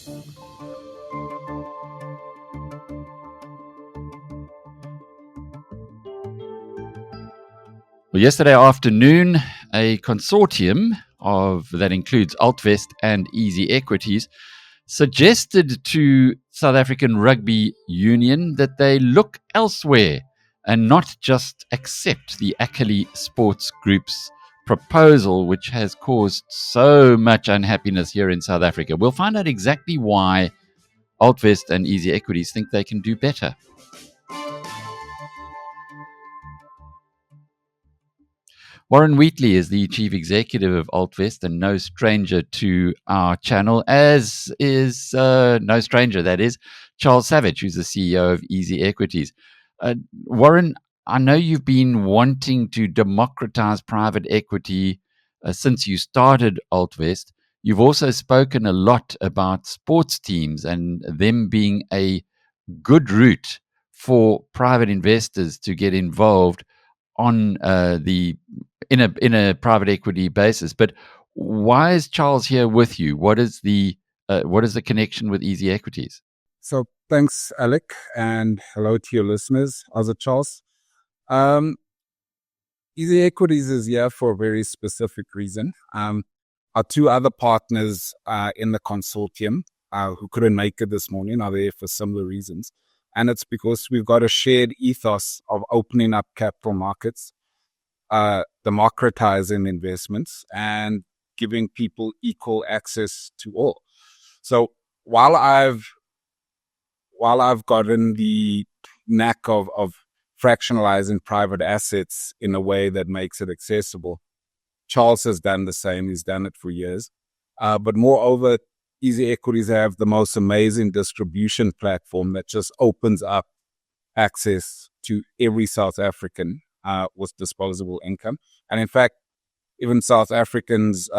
Well, yesterday afternoon, a consortium that includes Altvest and Easy Equities suggested to South African Rugby Union that they look elsewhere and not just accept the Ackerly Sports Group's proposal, which has caused so much unhappiness here in South Africa. We'll find out exactly why Altvest and Easy Equities think they can do better. Warren Wheatley is the chief executive of Altvest and no stranger to our channel, as is no stranger, that is, Charles Savage, who's the CEO of Easy Equities. Warren, I know you've been wanting to democratize private equity since you started Altvest. You've also spoken a lot about sports teams and them being a good route for private investors to get involved on in a private equity basis. But why is Charles here with you? What is the connection with Easy Equities? So thanks, Alec, and hello to your listeners. How's it, Charles? Easy Equities is here for a very specific reason. Our two other partners in the consortium who couldn't make it this morning are there for similar reasons. And it's because we've got a shared ethos of opening up capital markets, democratizing investments, and giving people equal access to all. So while I've gotten the knack of fractionalizing private assets in a way that makes it accessible, Charles has done the same. He's done it for years. But moreover, Easy Equities have the most amazing distribution platform that just opens up access to every South African with disposable income. And in fact, even South Africans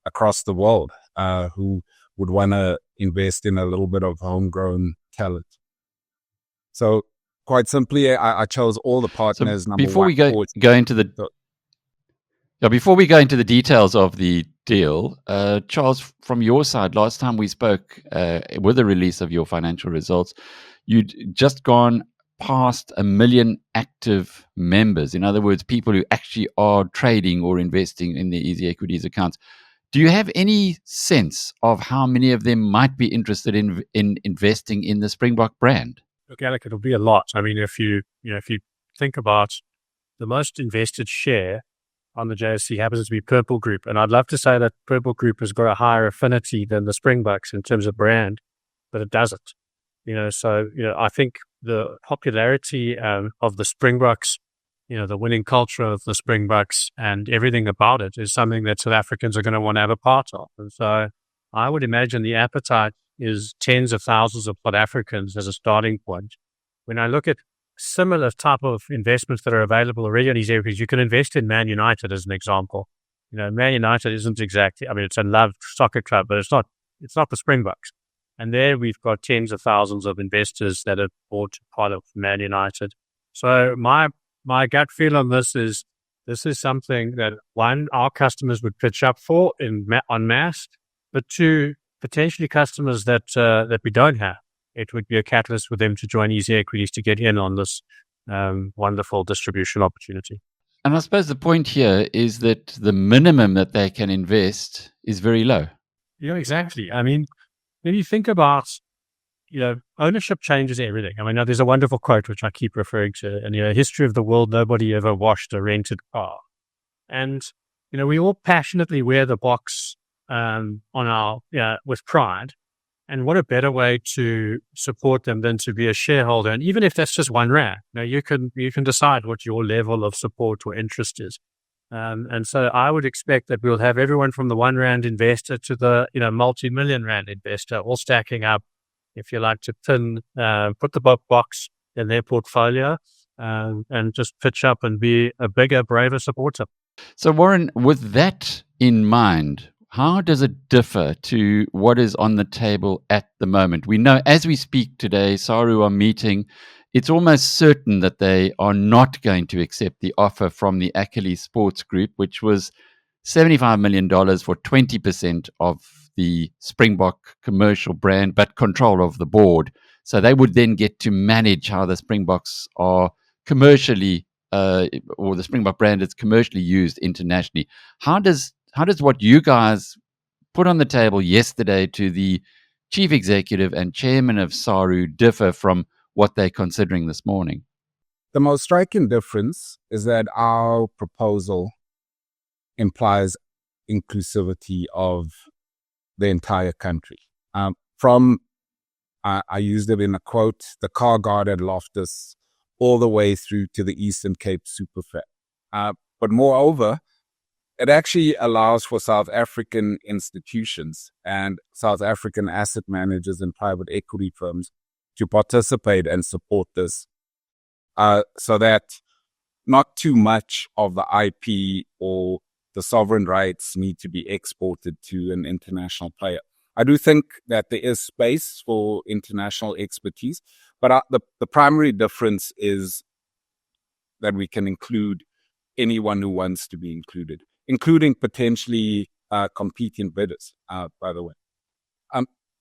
across the world who would want to invest in a little bit of homegrown talent. So quite simply, I chose all the partners. So before we go into the details of the deal, Charles, from your side, last time we spoke with the release of your financial results, you'd just gone past 1 million active members. In other words, people who actually are trading or investing in the Easy Equities accounts. Do you have any sense of how many of them might be interested in investing in the Springbok brand? Look, Alec, it'll be a lot. I mean, if you think about the most invested share on the JSE happens to be Purple Group. And I'd love to say that Purple Group has got a higher affinity than the Springboks in terms of brand, but it doesn't. So I think the popularity of the Springboks, the winning culture of the Springboks and everything about it is something that South Africans are going to want to have a part of. And so I would imagine the appetite is tens of thousands of South Africans as a starting point. When I look at similar type of investments that are available already on these areas, you can invest in Man United as an example. Man United isn't exactly, it's a loved soccer club, but it's not the Springboks. And there we've got tens of thousands of investors that have bought part of Man United. So my gut feel on this is something that, one, our customers would pitch up for en masse, but two, potentially customers that we don't have. It would be a catalyst for them to join Easy Equities to get in on this wonderful distribution opportunity. And I suppose the point here is that the minimum that they can invest is very low. Yeah, exactly. I mean, when you think about, ownership changes everything. There's a wonderful quote which I keep referring to, and history of the world, nobody ever washed a rented car. And, we all passionately wear the box on our, with pride. And what a better way to support them than to be a shareholder. And even if that's just $1, you can decide what your level of support or interest is. And so I would expect that we'll have everyone from the R1 investor to the multi-million rand investor all stacking up, if you like, to put the box in their portfolio and just pitch up and be a bigger, braver supporter. So Warren, with that in mind, how does it differ to what is on the table at the moment? We know as we speak today, SARU are meeting. It's almost certain that they are not going to accept the offer from the Ackerly Sports Group, which was $75 million for 20% of the Springbok commercial brand, but control of the board. So they would then get to manage how the Springboks are commercially, or the Springbok brand is commercially used internationally. How does what you guys put on the table yesterday to the chief executive and chairman of SARU differ from what they're considering this morning? The most striking difference is that our proposal implies inclusivity of the entire country. I used it in a quote, the car guard at Loftus, all the way through to the Eastern Cape Superfed. But moreover, it actually allows for South African institutions and South African asset managers and private equity firms to participate and support this, so that not too much of the IP or the sovereign rights need to be exported to an international player. I do think that there is space for international expertise, but the primary difference is that we can include anyone who wants to be included, including potentially competing bidders, by the way.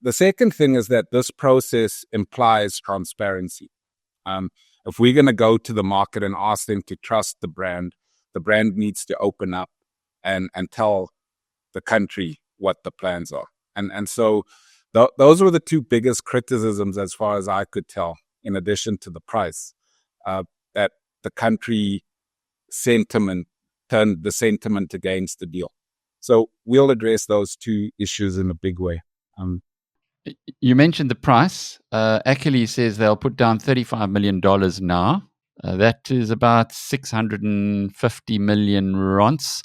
The second thing is that this process implies transparency. If we're going to go to the market and ask them to trust the brand needs to open up and tell the country what the plans are. And so those were the two biggest criticisms, as far as I could tell, in addition to the price, that the country sentiment turned the sentiment against the deal. So we'll address those two issues in a big way. You mentioned the price. Ackerly says they'll put down $35 million now. That is about 650 million rands.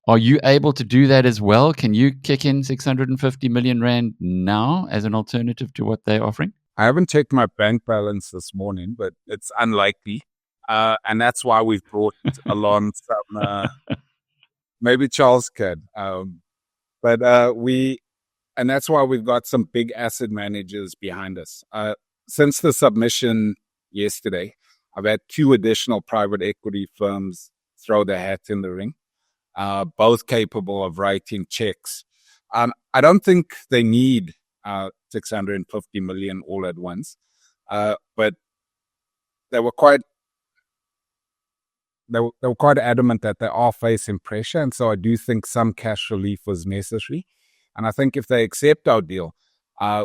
Are you able to do that as well? Can you kick in 650 million rand now as an alternative to what they're offering? I haven't checked my bank balance this morning, but it's unlikely. And that's why we've brought along some, maybe Charles can. And that's why we've got some big asset managers behind us. Since the submission yesterday, I've had 2 additional private equity firms throw their hat in the ring, both capable of writing checks. I don't think they need 650 million all at once, but they were quite adamant that they are facing pressure, and so I do think some cash relief was necessary. And I think if they accept our deal,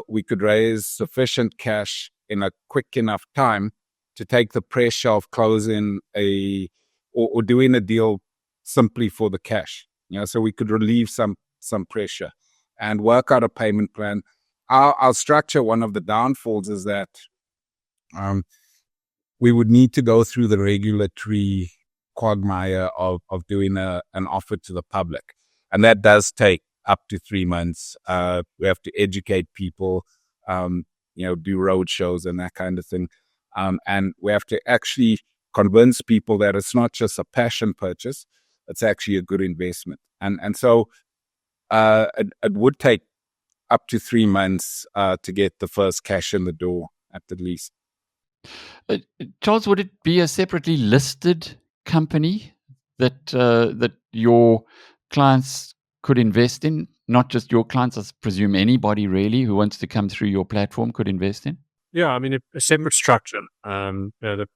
we could raise sufficient cash in a quick enough time to take the pressure of closing or doing a deal simply for the cash. So we could relieve some pressure and work out a payment plan. Our structure, one of the downfalls is that we would need to go through the regulatory quagmire of doing an offer to the public, and that does take up to 3 months. We have to educate people, do road shows and that kind of thing. And we have to actually convince people that it's not just a passion purchase, it's actually a good investment. And so it would take up to 3 months to get the first cash in the door at the least. Charles, would it be a separately listed company that your clients could invest in? Not just your clients, I presume anybody really who wants to come through your platform could invest in? Yeah, I mean, a separate structure. The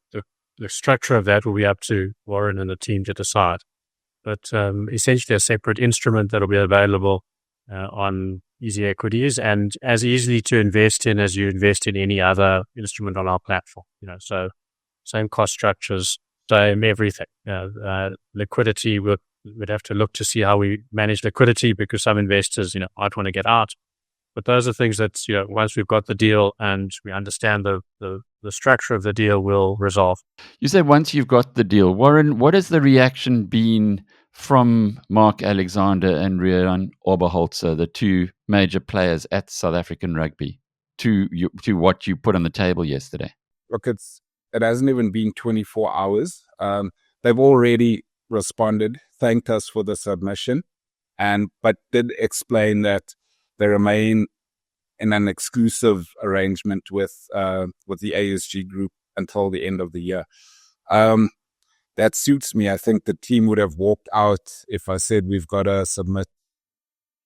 structure of that will be up to Warren and the team to decide. But essentially a separate instrument that will be available on Easy Equities and as easily to invest in as you invest in any other instrument on our platform. So same cost structures, same everything. Liquidity, we'd have to look to see how we manage liquidity because some investors, might want to get out. But those are things that, once we've got the deal and we understand the structure of the deal, will resolve. You said once you've got the deal. Warren, what has the reaction been from Mark Alexander and Riaan Oberholzer, the 2 major players at South African Rugby, to what you put on the table yesterday? Look, it hasn't even been 24 hours. They've already responded, thanked us for the submission, but did explain that they remain in an exclusive arrangement with the ASG group until the end of the year. That suits me. I think the team would have walked out if I said we've got to submit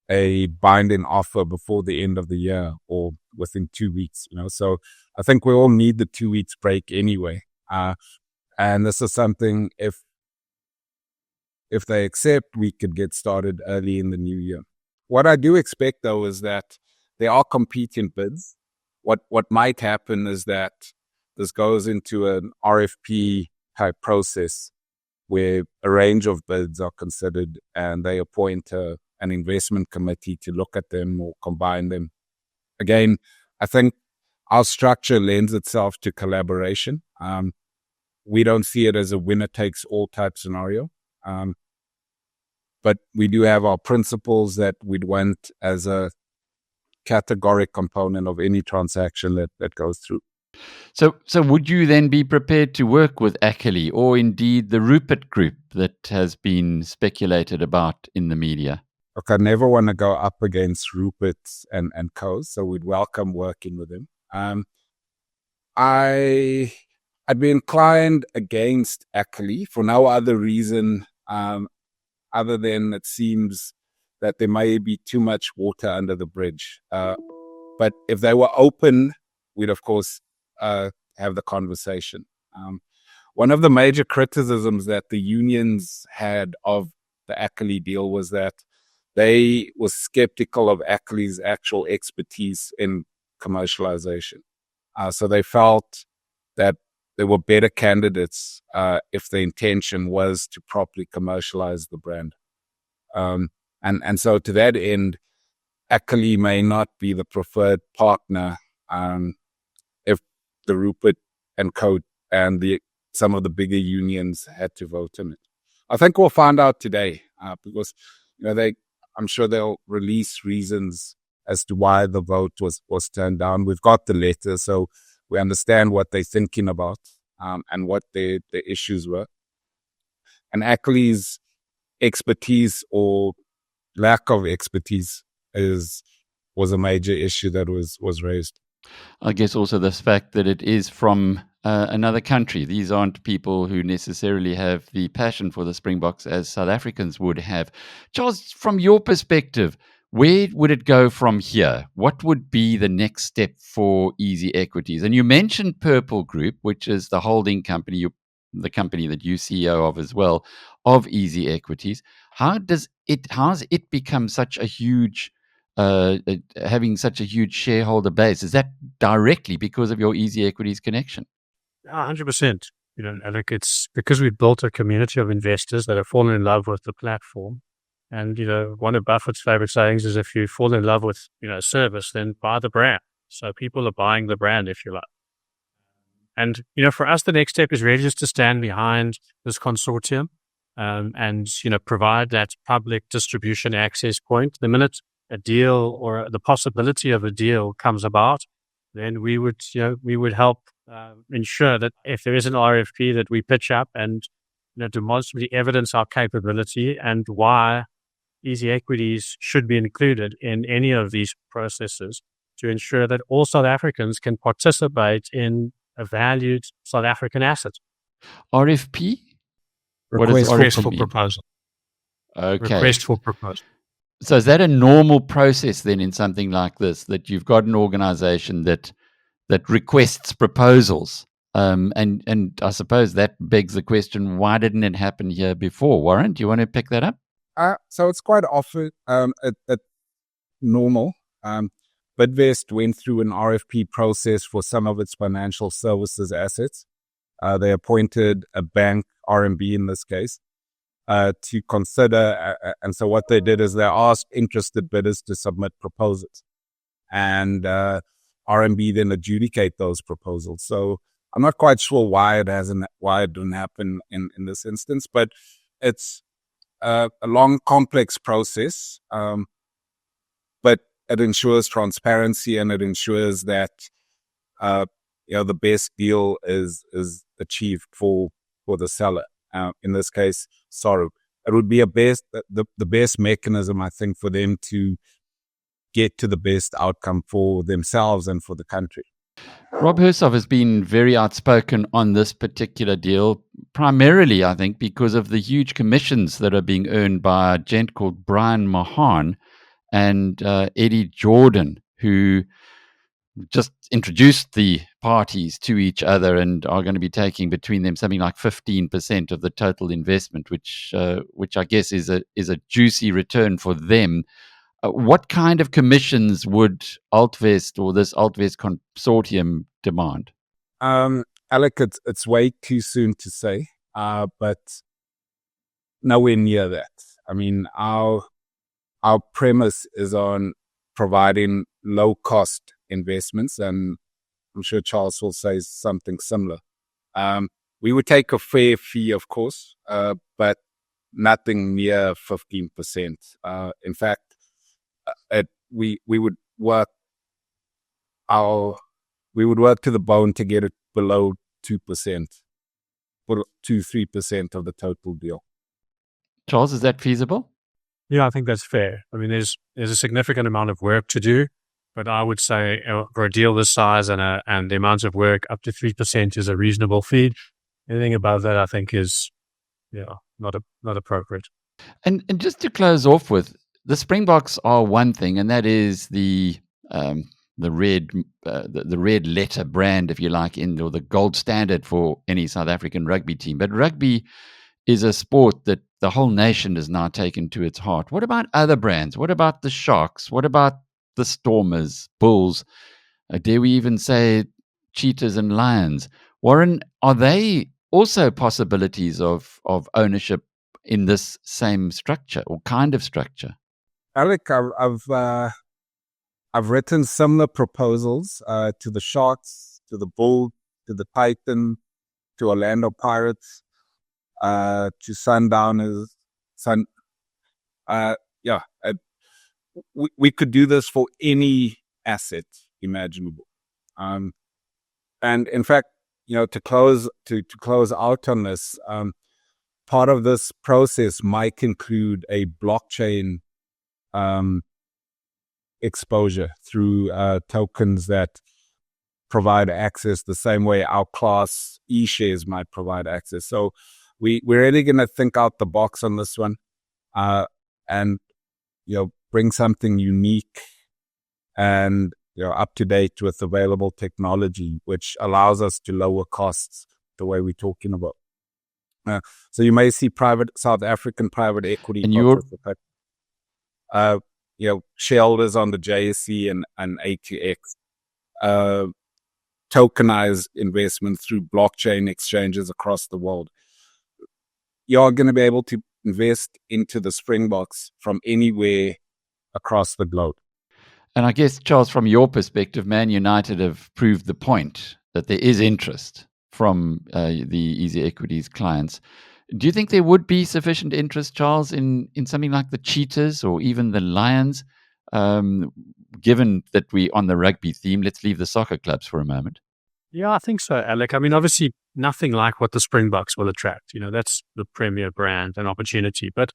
a binding offer before the end of the year or within 2 weeks, So I think we all need the 2 weeks break anyway. And this is something, if they accept, we could get started early in the new year. What I do expect, though, is that there are competing bids. What might happen is that this goes into an RFP type process where a range of bids are considered and they appoint an investment committee to look at them or combine them. Again, I think our structure lends itself to collaboration. We don't see it as a winner-takes-all type scenario. But we do have our principles that we'd want as a categoric component of any transaction that goes through. So would you then be prepared to work with Ackerly or indeed the Rupert Group that has been speculated about in the media? Look, I never want to go up against Rupert and co, so we'd welcome working with him. I'd be inclined against Ackerly for no other reason other than it seems that there may be too much water under the bridge. But if they were open, we'd of course have the conversation. One of the major criticisms that the unions had of the Ackerly deal was that they were skeptical of Ackerly's actual expertise in commercialization. So they felt that there were better candidates if the intention was to properly commercialize the brand. And so to that end, Ackerly may not be the preferred partner if the Rupert and Co and some of the bigger unions had to vote on it. I think we'll find out today because I'm sure they'll release reasons as to why the vote was turned down. We've got the letter, so we understand what they're thinking about and what the issues were. And Ackerly's expertise or lack of expertise was a major issue that was raised. I guess also this fact that it is from another country. These aren't people who necessarily have the passion for the Springboks as South Africans would have. Charles, from your perspective, where would it go from here? What would be the next step for Easy Equities? And you mentioned Purple Group, which is the holding company, the company that you CEO of as well, of Easy Equities. How has it become such a huge having such a huge shareholder base? Is that directly because of your Easy Equities connection? 100%. Alec, it's because we've built a community of investors that have fallen in love with the platform. And, one of Buffett's favorite sayings is if you fall in love with, a service, then buy the brand. So people are buying the brand, if you like. And, for us, the next step is really just to stand behind this consortium and, provide that public distribution access point. The minute a deal or the possibility of a deal comes about, then we would help ensure that if there is an RFP that we pitch up and demonstrably evidence our capability and why Easy Equities should be included in any of these processes to ensure that all South Africans can participate in a valued South African asset. RFP? Request for proposal. Okay. Request for proposal. So is that a normal process then in something like this, that you've got an organization that requests proposals? And I suppose that begs the question, why didn't it happen here before? Warren, do you want to pick that up? So it's quite often normal. BidVest went through an RFP process for some of its financial services assets. They appointed a bank, RMB in this case, to consider. And so what they did is they asked interested bidders to submit proposals. And RMB then adjudicate those proposals. So I'm not quite sure why it didn't happen in this instance, but it's a long, complex process. But it ensures transparency and it ensures that the best deal is achieved for the seller. In this case, Saru. It would be the best mechanism, I think, for them to get to the best outcome for themselves and for the country. Rob Hersov has been very outspoken on this particular deal, primarily, I think, because of the huge commissions that are being earned by a gent called Brian Mahan. and Eddie Jordan, who just introduced the parties to each other and are going to be taking between them something like 15% of the total investment, which I guess is a juicy return for them. What kind of commissions would Altvest or this Altvest Consortium demand? Alec, it's way too soon to say, but nowhere near that. I mean, our premise is on providing low-cost investments, and I'm sure Charles will say something similar. We would take a fair fee, of course, but nothing near 15%. In fact, we would work to the bone to get it below 2%, 2-3% of the total deal. Charles, is that feasible? Yeah, I think that's fair. I mean, there's a significant amount of work to do, but I would say for a deal this size and the amount of work, up to 3% is a reasonable fee. Anything above that, I think, is not appropriate. And just to close off with, the Springboks are one thing, and that is the red letter brand, if you like, or the gold standard for any South African rugby team. But rugby is a sport that the whole nation has now taken to its heart. What about other brands? What about the Sharks? What about the Stormers, Bulls? Dare we even say Cheetahs and Lions? Warren, are they also possibilities of ownership in this same structure or kind of structure? Alec, I've written similar proposals to the Sharks, to the Bulls, to the Titans, to Orlando Pirates, to Sundowners. We could do this for any asset imaginable. And in fact, to close out on this, part of this process might include a blockchain exposure through tokens that provide access the same way our Class E shares might provide access. So we're really going to think out the box on this one, and bring something unique and up to date with available technology, which allows us to lower costs the way we're talking about. So you may see South African private equity participate. Shareholders on the JSE and ATX, tokenized investment through blockchain exchanges across the world. You're going to be able to invest into the Springboks from anywhere across the globe. And I guess, Charles, from your perspective, Man United have proved the point that there is interest from the Easy Equities clients. Do you think there would be sufficient interest, Charles, in something like the Cheetahs or even the Lions? Given that we're on the rugby theme, let's leave the soccer clubs for a moment. Yeah, I think so, Alec. I mean, obviously, nothing like what the Springboks will attract. That's the premier brand and opportunity. But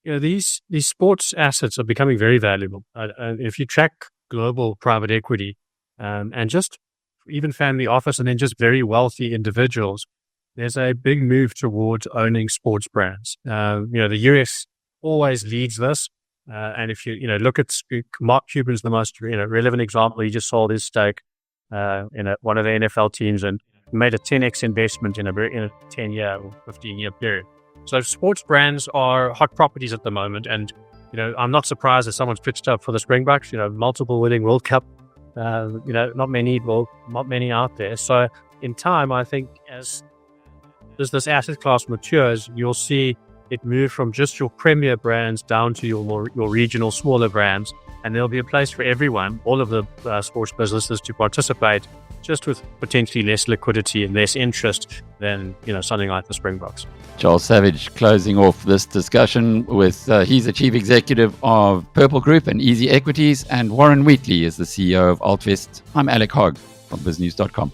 these sports assets are becoming very valuable. If you track global private equity and just even family office and then just very wealthy individuals, there's a big move towards owning sports brands. The US always leads this. And if you look at Mark Cuban's the most relevant example. He just sold his stake in one of the NFL teams and made a 10x investment in a 10-year or 15-year period. So sports brands are hot properties at the moment, and I'm not surprised that someone's pitched up for the Springboks. Multiple winning World Cup. Not many out there. So in time, I think as this asset class matures, you'll see it move from just your premier brands down to your regional smaller brands, and there'll be a place for everyone, all of the sports businesses, to participate, just with potentially less liquidity and less interest than something like the Springboks. Charles Savage closing off this discussion with he's the chief executive of Purple Group and Easy Equities, and Warren Wheatley is the CEO of Altvest. I'm Alec Hogg from BizNews.com.